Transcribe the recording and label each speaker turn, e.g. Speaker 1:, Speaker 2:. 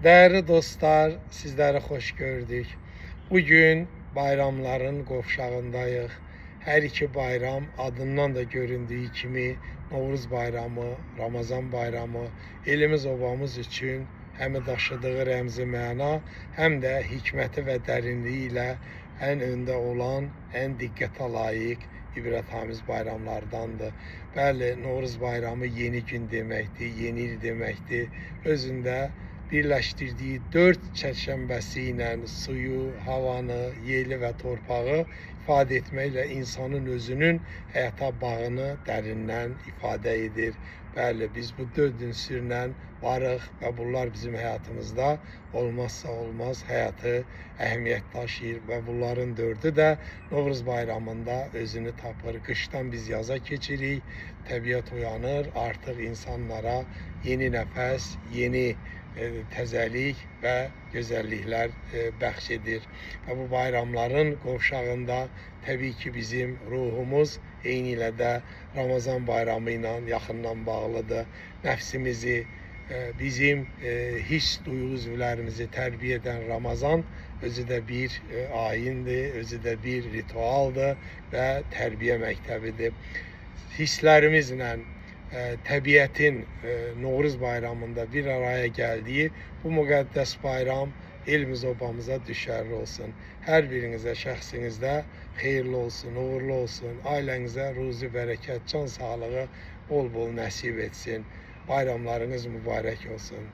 Speaker 1: Değerli dostlar, sizleri hoş gördük. Bugün bayramların qovşağındayıq. Hər iki bayram adından da göründüyü kimi Novruz bayramı, Ramazan bayramı elimiz obamız üçün həm daşıdığı rəmzi məna, həm də hikməti və dərinliyi ilə ən öndə olan, ən diqqətə layiq ibrətamiz bayramlardandır. Bəli, Novruz bayramı yeni gün deməkdir, yeni il deməkdir. Özündə birləşdirdiyi 4 çərşənbəsi ilə suyu, havanı, yeli və torpağı ifadə etməklə insanın özünün həyata bağını dərindən ifadə edir. Bəli, biz bu 4 ünsürlə varıq və bunlar bizim həyatımızda olmazsa olmaz həyatı əhəmiyyət daşıyır və bunların 4'ü də Novruz bayramında özünü tapır. Qışdan biz yaza keçirik, təbiət uyanır, artıq insanlara yeni nəfəs, yeni təzəlik və gözəlliklər bəxş edir. Və bu bayramların qovşağında təbii ki bizim ruhumuz eyni ilə də Ramazan bayramı ilə yaxından bağlıdır. Nəfsimizi, bizim hiss duyğu üzvlərimizi tərbiyə edən Ramazan özü də bir ayindir, özü də bir ritualdır və tərbiyə məktəbidir. Hisslərimizlə təbiətin Novruz bayramında bir araya gəldiyi bu müqəddəs bayram elimiz obamıza düşərli olsun. Hər birinizə şəxsinizdə xeyirli olsun, uğurlu olsun. Ailənizə ruzi, bərəkət, can sağlığı bol-bol nəsib etsin. Bayramlarınız mübarək olsun.